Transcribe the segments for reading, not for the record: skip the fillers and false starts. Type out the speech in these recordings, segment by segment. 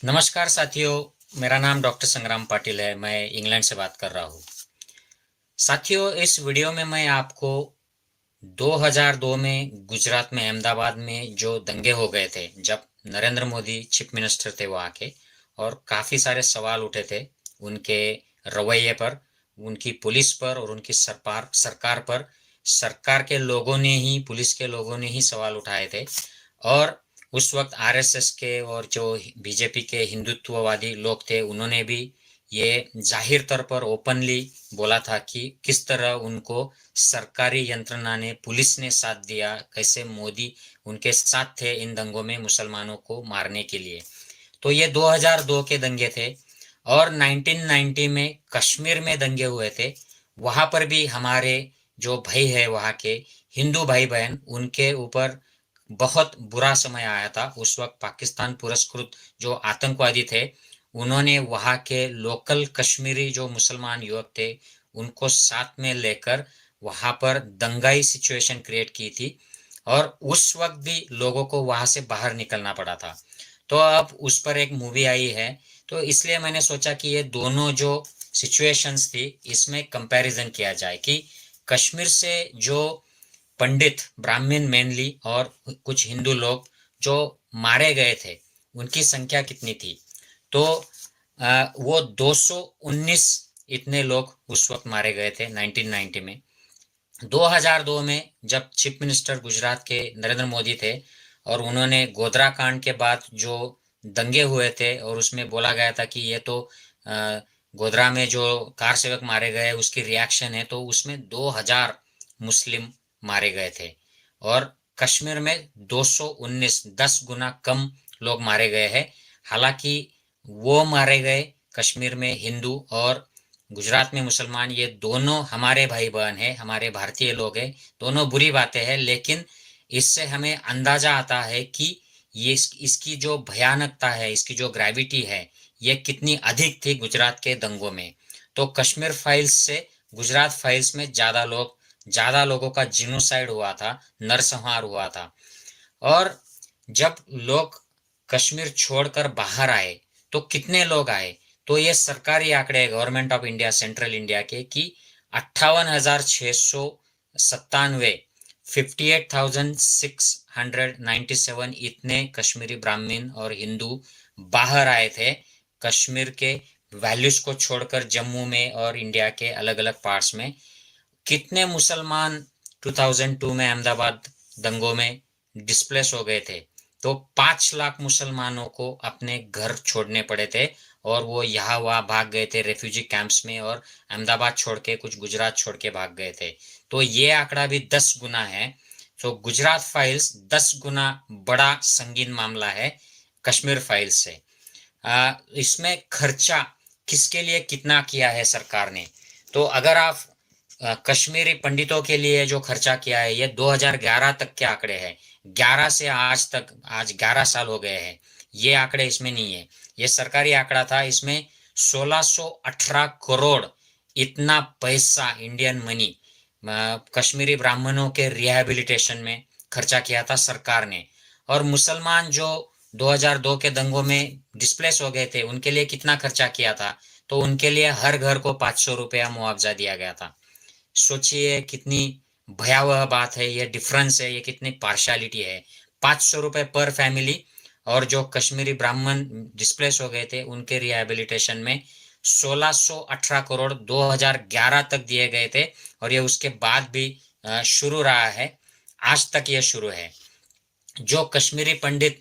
नमस्कार साथियों, मेरा नाम डॉक्टर संग्राम पाटिल है। मैं इंग्लैंड से बात कर रहा हूँ। साथियों, इस वीडियो में मैं आपको 2002 में गुजरात में अहमदाबाद में जो दंगे हो गए थे, जब नरेंद्र मोदी चीफ मिनिस्टर थे वहाँ के, और काफ़ी सारे सवाल उठे थे उनके रवैये पर, उनकी पुलिस पर और उनकी सरकार सरकार पर। सरकार के लोगों ने ही, पुलिस के लोगों ने ही सवाल उठाए थे। और उस वक्त आरएसएस के और जो बीजेपी के हिंदुत्ववादी लोग थे, उन्होंने भी ये जाहिर तौर पर ओपनली बोला था कि किस तरह उनको सरकारी यंत्रणा ने, पुलिस ने साथ दिया, कैसे मोदी उनके साथ थे इन दंगों में मुसलमानों को मारने के लिए। तो ये 2002 के दंगे थे। और 1990 में कश्मीर में दंगे हुए थे। वहां पर भी हमारे जो भाई है वहाँ के हिंदू भाई बहन, उनके ऊपर बहुत बुरा समय आया था। उस वक्त पाकिस्तान पुरस्कृत जो आतंकवादी थे, उन्होंने वहाँ के लोकल कश्मीरी जो मुसलमान युवक थे, उनको साथ में लेकर वहाँ पर दंगाई सिचुएशन क्रिएट की थी। और उस वक्त भी लोगों को वहाँ से बाहर निकलना पड़ा था। तो अब उस पर एक मूवी आई है, तो इसलिए मैंने सोचा कि ये दोनों जो सिचुएशंस थी, इसमें कंपैरिजन किया जाए कि कश्मीर से जो पंडित, ब्राह्मण मेनली, और कुछ हिंदू लोग जो मारे गए थे, उनकी संख्या कितनी थी। तो वो 219 इतने लोग उस वक्त मारे गए थे 1990 में। 2002 में जब चीफ मिनिस्टर गुजरात के नरेंद्र मोदी थे, और उन्होंने गोधरा कांड के बाद जो दंगे हुए थे और उसमें बोला गया था कि ये तो गोधरा में जो कार सेवक मारे गए उसकी रिएक्शन है, तो उसमें 2000 मुस्लिम मारे गए थे। और कश्मीर में 219, 10 गुना कम लोग मारे गए हैं। हालांकि वो मारे गए कश्मीर में हिंदू और गुजरात में मुसलमान, ये दोनों हमारे भाई बहन हैं, हमारे भारतीय लोग हैं। दोनों बुरी बातें हैं, लेकिन इससे हमें अंदाजा आता है कि ये इसकी जो भयानकता है, इसकी जो ग्रेविटी है, ये कितनी अधिक थी गुजरात के दंगों में। तो कश्मीर फाइल्स से गुजरात फाइल्स में ज्यादा लोगों का जिनोसाइड हुआ था, नरसंहार हुआ था। और जब लोग कश्मीर छोड़कर बाहर आए, तो कितने लोग आए। तो ये सरकारी आंकड़े, government of India, central India के, कि 58,697, 58,697 इतने कश्मीरी ब्राह्मण और हिंदू बाहर आए थे कश्मीर के वैल्यूज को छोड़कर, जम्मू में और इंडिया के अलग अलग पार्ट्स में। कितने मुसलमान 2002 में अहमदाबाद दंगों में डिस्प्लेस हो गए थे। तो 5 लाख मुसलमानों को अपने घर छोड़ने पड़े थे, और वो यहाँ वहाँ भाग गए थे रेफ्यूजी कैंप्स में, और अहमदाबाद छोड़ के, कुछ गुजरात छोड़ के भाग गए थे। तो ये आंकड़ा भी 10 गुना है। तो गुजरात फाइल्स 10 गुना बड़ा संगीन मामला है कश्मीर फाइल्स से। इसमें खर्चा किसके लिए कितना किया है सरकार ने। तो अगर आप कश्मीरी पंडितों के लिए जो खर्चा किया है, ये 2011 तक के आंकड़े हैं। 11 से आज तक, आज 11 साल हो गए हैं। ये आंकड़े इसमें नहीं है, ये सरकारी आंकड़ा था। इसमें 1618 करोड़ इतना पैसा, इंडियन मनी, कश्मीरी ब्राह्मणों के रिहैबिलिटेशन में खर्चा किया था सरकार ने। और मुसलमान जो 2002 के दंगों में डिस्प्लेस हो गए थे, उनके लिए कितना खर्चा किया था। तो उनके लिए हर घर को 500 रुपया मुआवजा दिया गया था। सोचिए कितनी भयावह बात है, ये डिफरेंस है, ये कितनी पार्शियलिटी है। 500 रुपए पर फैमिली। और जो कश्मीरी ब्राह्मण डिस्प्लेस हो गए थे, उनके रिहैबिलिटेशन में 1618 करोड़ 2011 तक दिए गए थे। और ये उसके बाद भी शुरू रहा है, आज तक ये शुरू है। जो कश्मीरी पंडित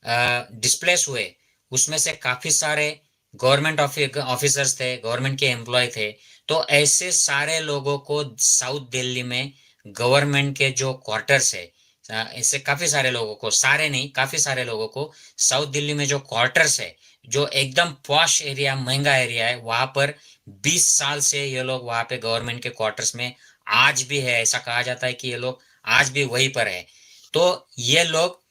डिस्प्लेस हुए, उसमें से काफी सारे गवर्नमेंट ऑफिसर्स थे, गवर्नमेंट के एम्प्लॉय थे। तो ऐसे सारे लोगों को साउथ दिल्ली में गवर्नमेंट के जो क्वार्टर्स है, ऐसे काफी सारे लोगों को, सारे नहीं, काफी सारे लोगों को साउथ दिल्ली में जो क्वार्टर्स है, जो एकदम पॉश एरिया, महंगा एरिया है, वहां पर 20 साल से ये लोग वहां पे गवर्नमेंट के क्वार्टर्स में आज भी है। ऐसा कहा जाता है कि ये लोग आज भी वहीं पर है। तो ये लोग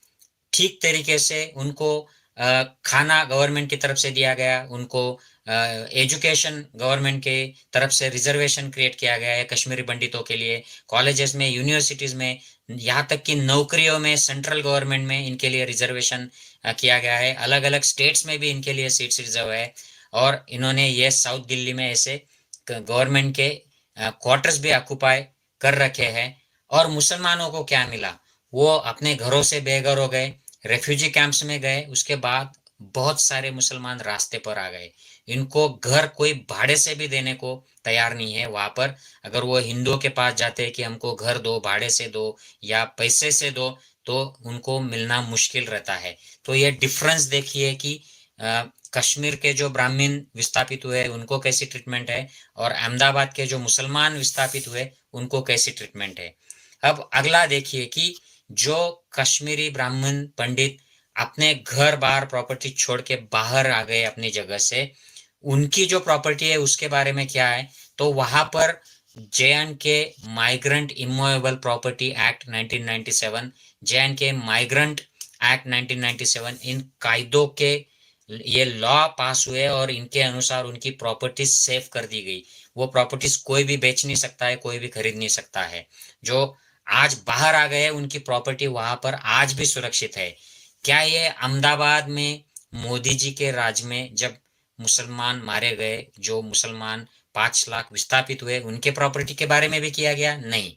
ठीक तरीके से, उनको खाना गवर्नमेंट की तरफ से दिया गया, उनको एजुकेशन गवर्नमेंट के तरफ से रिजर्वेशन क्रिएट किया गया है कश्मीरी पंडितों के लिए, कॉलेजेस में, यूनिवर्सिटीज में, यहाँ तक कि नौकरियों में सेंट्रल गवर्नमेंट में इनके लिए रिजर्वेशन किया गया है। अलग अलग स्टेट्स में भी इनके लिए सीट्स रिजर्व है। और इन्होंने ये साउथ दिल्ली में ऐसे गवर्नमेंट के क्वार्टर्स भी ऑक्युपाई कर रखे हैं। और मुसलमानों को क्या मिला, वो अपने घरों से बेघर हो गए, रेफ्यूजी कैंप्स में गए। उसके बाद बहुत सारे मुसलमान रास्ते पर आ गए, इनको घर कोई भाड़े से भी देने को तैयार नहीं है वहां पर। अगर वो हिंदुओं के पास जाते हैं कि हमको घर दो, भाड़े से दो या पैसे से दो, तो उनको मिलना मुश्किल रहता है। तो ये डिफरेंस देखिए कि कश्मीर के जो ब्राह्मण विस्थापित हुए उनको कैसी ट्रीटमेंट है, और अहमदाबाद के जो मुसलमान विस्थापित हुए उनको कैसी ट्रीटमेंट है। अब अगला देखिए कि जो कश्मीरी ब्राह्मण पंडित अपने घर बार प्रॉपर्टी छोड़ के बाहर आ गए अपनी जगह से, उनकी जो प्रॉपर्टी है उसके बारे में क्या है। तो वहां पर J&K migrant immovable property act 1997, J&K migrant act 1997, इन कायदों के ये लॉ पास हुए और इनके अनुसार उनकी प्रॉपर्टीज सेव कर दी गई। वो प्रॉपर्टीज कोई भी बेच नहीं सकता है, कोई भी खरीद नहीं सकता है। जो आज बाहर आ गए उनकी प्रॉपर्टी वहां पर आज भी सुरक्षित है। क्या ये अहमदाबाद में मोदी जी के राज में जब मुसलमान मारे गए, जो मुसलमान 5 लाख विस्थापित हुए, उनके प्रॉपर्टी के बारे में भी किया गया? नहीं।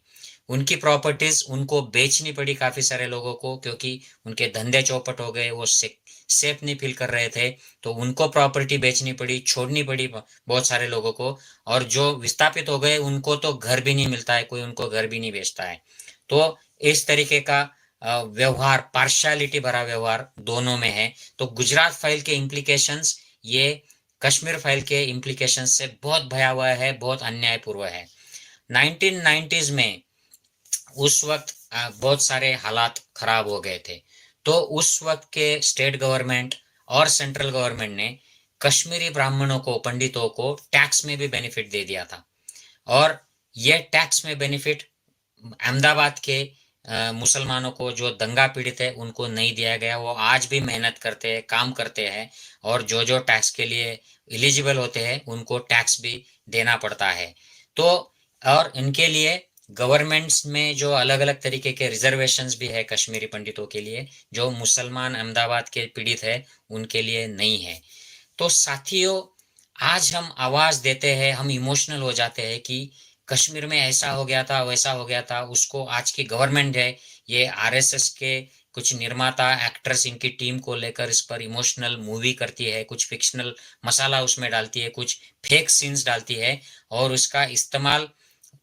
उनकी प्रॉपर्टीज उनको बेचनी पड़ी काफी सारे लोगों को, क्योंकि उनके धंधे चौपट हो गए, वो सेफ नहीं फील कर रहे थे, तो उनको प्रॉपर्टी बेचनी पड़ी, छोड़नी पड़ी बहुत सारे लोगों को। और जो विस्थापित हो गए उनको तो घर भी नहीं मिलता है, कोई उनको घर भी नहीं बेचता है। तो इस तरीके का व्यवहार, पार्शियलिटी भरा व्यवहार दोनों में है। तो गुजरात फाइल के इम्प्लीकेशंस ये कश्मीर फाइल के इम्प्लीकेशंस से बहुत भयावह है, बहुत अन्यायपूर्ण है। 1990s में उस वक्त बहुत सारे हालात खराब हो गए थे। तो उस वक्त के स्टेट गवर्नमेंट और सेंट्रल गवर्नमेंट ने कश्मीरी ब्राह्मणों को, पंडितों को टैक्स में भी बेनिफिट दे दिया था। और ये टैक्स में बेनिफिट अहमदाबाद के मुसलमानों को जो दंगा पीड़ित है उनको नहीं दिया गया। वो आज भी मेहनत करते हैं, काम करते हैं, और जो जो टैक्स के लिए एलिजिबल होते हैं उनको टैक्स भी देना पड़ता है। तो और इनके लिए गवर्नमेंट्स में जो अलग अलग तरीके के रिजर्वेशंस भी है कश्मीरी पंडितों के लिए, जो मुसलमान अहमदाबाद के पीड़ित है उनके लिए नहीं है। तो साथियों, आज हम आवाज देते हैं, हम इमोशनल हो जाते हैं कि कश्मीर में ऐसा हो गया था, वैसा हो गया था। उसको आज की गवर्नमेंट है, ये आरएसएस के कुछ निर्माता एक्टर्स इनकी टीम को लेकर इस पर इमोशनल मूवी करती है, कुछ फिक्शनल मसाला उसमें डालती है, कुछ फेक सीन्स डालती है, और उसका इस्तेमाल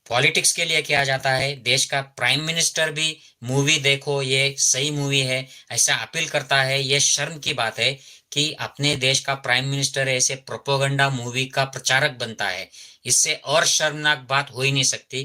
पॉलिटिक्स के लिए किया जाता है। देश का प्राइम मिनिस्टर भी मूवी देखो, ये सही मूवी है, ऐसा अपील करता है। ये शर्म की बात है कि अपने देश का प्राइम मिनिस्टर ऐसे प्रोपोगंडा मूवी का प्रचारक बनता है। इससे और शर्मनाक बात हो ही नहीं सकती।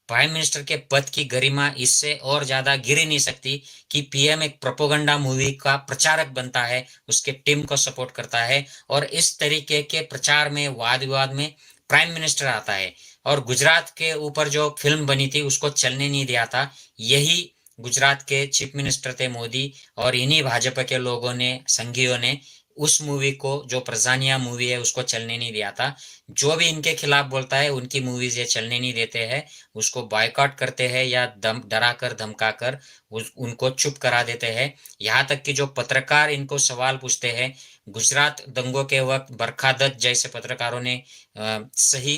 प्राइम मिनिस्टर के पद की गरिमा इससे और ज्यादा गिर ही नहीं सकती कि पीएम एक प्रोपोगंडा मूवी का प्रचारक बनता है, उसके टीम को सपोर्ट करता है, और इस तरीके के प्रचार में, वाद विवाद में प्राइम मिनिस्टर आता है। और गुजरात के ऊपर जो फिल्म बनी थी उसको चलने नहीं दिया था, यही गुजरात के चीफ मिनिस्टर थे मोदी, और इन्हीं भाजपा के लोगों ने, संघियों ने उस मूवी को, जो प्रजानिया मूवी है, उसको चलने नहीं दिया था। जो भी इनके खिलाफ बोलता है उनकी मूवीज ये चलने नहीं देते हैं, उसको बॉयकॉट करते हैं या डरा कर धमका कर उनको चुप करा देते हैं। यहाँ तक कि जो पत्रकार इनको सवाल पूछते हैं, गुजरात दंगों के वक्त बरखा दत्त जैसे पत्रकारों ने सही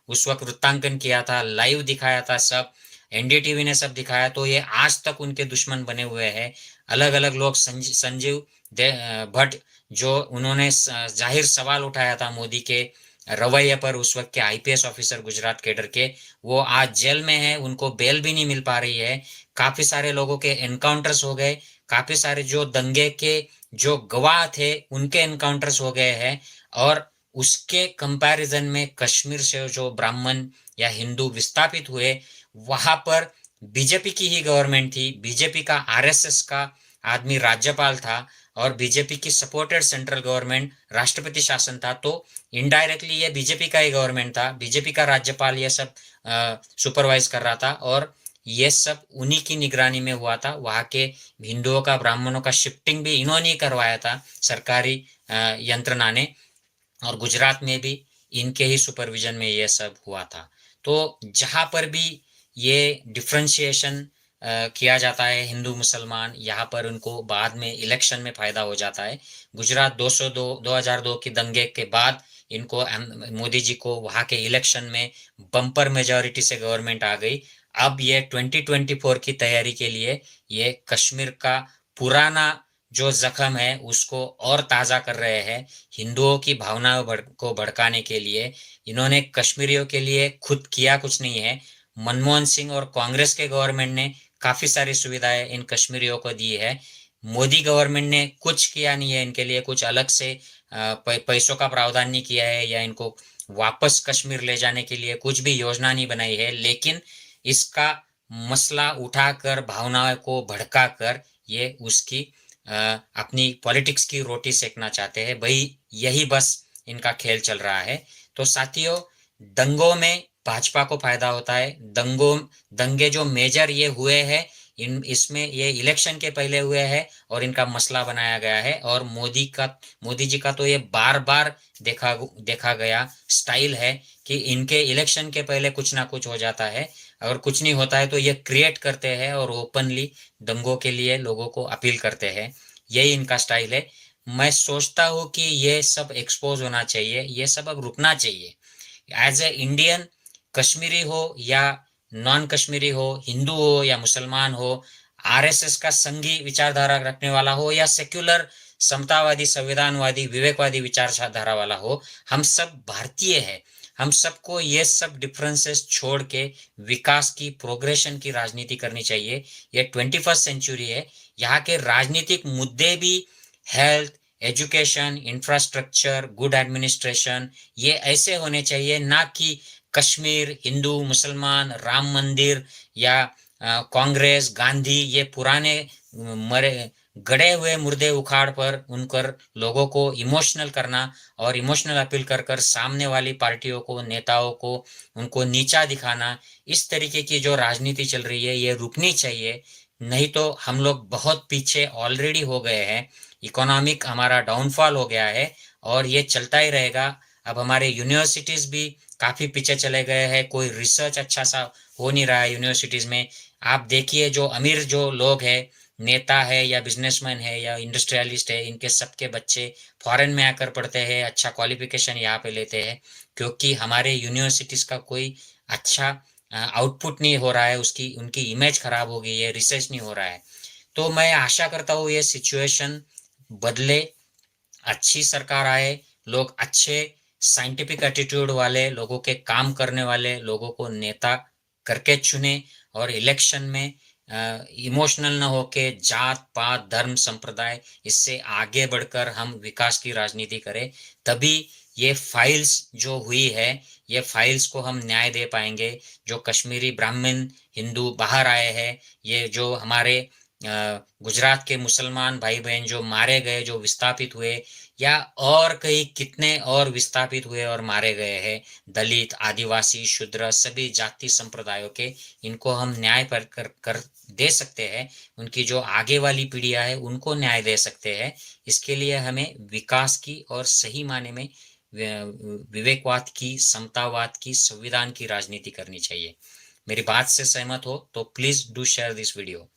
उस वक्त वृत्तांकन किया था, लाइव दिखाया था, सब एनडीटीवी ने सब दिखाया, तो ये आज तक उनके दुश्मन बने हुए हैं। अलग अलग लोग, संजीव भट्ट, जो उन्होंने जाहिर सवाल उठाया था मोदी के रवैये पर, उस वक्त के आईपीएस ऑफिसर गुजरात कैडर के, वो आज जेल में है, उनको बेल भी नहीं मिल पा रही है। काफी सारे लोगों के एनकाउंटर्स हो गए, काफी सारे जो दंगे के जो गवाह थे उनके एनकाउंटर्स हो गए हैं। और उसके कंपैरिजन में कश्मीर से जो ब्राह्मण या हिंदू विस्थापित हुए, वहां पर बीजेपी की ही गवर्नमेंट थी, बीजेपी का, आरएसएस का आदमी राज्यपाल था, और बीजेपी की सपोर्टेड सेंट्रल गवर्नमेंट, राष्ट्रपति शासन था। तो इनडायरेक्टली ये बीजेपी का ही गवर्नमेंट था, बीजेपी का राज्यपाल ये सब सुपरवाइज कर रहा था, और ये सब उन्हीं की निगरानी में हुआ था। वहां के हिंदुओं का, ब्राह्मणों का शिफ्टिंग भी इन्होंने ही करवाया था, सरकारी यंत्रणा ने। और गुजरात में भी इनके ही सुपरविजन में ये सब हुआ था। तो जहाँ पर भी ये डिफ्रेंशिएशन किया जाता है हिंदू मुसलमान, यहाँ पर उनको बाद में इलेक्शन में फायदा हो जाता है। गुजरात 2002 की दंगे के बाद इनको मोदी जी को वहाँ के इलेक्शन में बम्पर मेजॉरिटी से गवर्नमेंट आ गई। अब ये 2024 की तैयारी के लिए ये कश्मीर का पुराना जो जख्म है उसको और ताज़ा कर रहे हैं। हिंदुओं की भावनाओं को भड़काने के लिए इन्होंने कश्मीरियों के लिए खुद किया कुछ नहीं है। मनमोहन सिंह और कांग्रेस के गवर्नमेंट ने काफी सारी सुविधाएं इन कश्मीरियों को दी है। मोदी गवर्नमेंट ने कुछ किया नहीं है इनके लिए, कुछ अलग से पैसों का प्रावधान नहीं किया है या इनको वापस कश्मीर ले जाने के लिए कुछ भी योजना नहीं बनाई है। लेकिन इसका मसला उठाकर भावनाओं को भड़काकर ये उसकी अपनी पॉलिटिक्स की रोटी सेकना चाहते हैं भाई। यही बस इनका खेल चल रहा है। तो साथियों, दंगों में भाजपा को फायदा होता है। दंगे जो मेजर ये हुए हैं इसमें ये इलेक्शन के पहले हुए हैं और इनका मसला बनाया गया है। और मोदी जी का तो ये बार बार देखा गया स्टाइल है कि इनके इलेक्शन के पहले कुछ ना कुछ हो जाता है। अगर कुछ नहीं होता है तो ये क्रिएट करते हैं और ओपनली दंगों के लिए लोगों को अपील करते हैं। यही इनका स्टाइल है। मैं सोचता हूँ कि ये सब एक्सपोज होना चाहिए, ये सब अब रुकना चाहिए। एज ए इंडियन, कश्मीरी हो या नॉन कश्मीरी हो, हिंदू हो या मुसलमान हो, आरएसएस का संघी विचारधारा रखने वाला हो या सेक्युलर समतावादी संविधानवादी विवेकवादी विचारधारा वाला हो, हम सब भारतीय हैं। हम सबको ये सब डिफरेंसेस छोड़ के विकास की, प्रोग्रेशन की राजनीति करनी चाहिए। ये 21st सेंचुरी है। यहाँ के राजनीतिक मुद्दे भी health, education, infrastructure, good administration, ये ऐसे होने चाहिए, ना कि कश्मीर, हिंदू मुसलमान, राम मंदिर या कांग्रेस, गांधी, ये पुराने मरे गड़े हुए मुर्दे उखाड़ पर उनकर लोगों को इमोशनल करना और इमोशनल अपील कर कर सामने वाली पार्टियों को, नेताओं को उनको नीचा दिखाना, इस तरीके की जो राजनीति चल रही है ये रुकनी चाहिए। नहीं तो हम लोग बहुत पीछे ऑलरेडी हो गए हैं। इकोनॉमिक हमारा डाउनफॉल हो गया है और ये चलता ही रहेगा। अब हमारे यूनिवर्सिटीज भी काफी पीछे चले गए हैं। कोई रिसर्च अच्छा सा हो नहीं रहा है यूनिवर्सिटीज में। आप देखिए, जो अमीर जो लोग हैं, नेता है या बिजनेसमैन है या इंडस्ट्रियलिस्ट है, इनके सबके बच्चे फॉरेन में आकर पढ़ते हैं, अच्छा क्वालिफिकेशन यहाँ पे लेते हैं, क्योंकि हमारे यूनिवर्सिटीज का कोई अच्छा आउटपुट नहीं हो रहा है। उसकी उनकी इमेज खराब हो गई है, रिसर्च नहीं हो रहा है। तो मैं आशा करता हूँ ये सिचुएशन बदले, अच्छी सरकार आए, लोग अच्छे साइंटिफिक एटीट्यूड वाले लोगों के, काम करने वाले लोगों को नेता करके चुने और इलेक्शन में इमोशनल न होके जात पात धर्म संप्रदाय इससे आगे बढ़कर हम विकास की राजनीति करें। तभी ये फाइल्स जो हुई है, ये फाइल्स को हम न्याय दे पाएंगे। जो कश्मीरी ब्राह्मण हिंदू बाहर आए हैं, ये जो हमारे गुजरात के मुसलमान भाई बहन जो मारे गए, जो विस्थापित हुए, या और कई कितने और विस्थापित हुए और मारे गए हैं, दलित, आदिवासी, शूद्र, सभी जाति संप्रदायों के, इनको हम न्याय कर दे सकते हैं। उनकी जो आगे वाली पीढ़ियां है उनको न्याय दे सकते हैं। इसके लिए हमें विकास की और सही माने में विवेकवाद की, समतावाद की, संविधान की राजनीति करनी चाहिए। मेरी बात से सहमत हो तो please do share this video.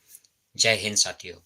जय हिंद साथियों।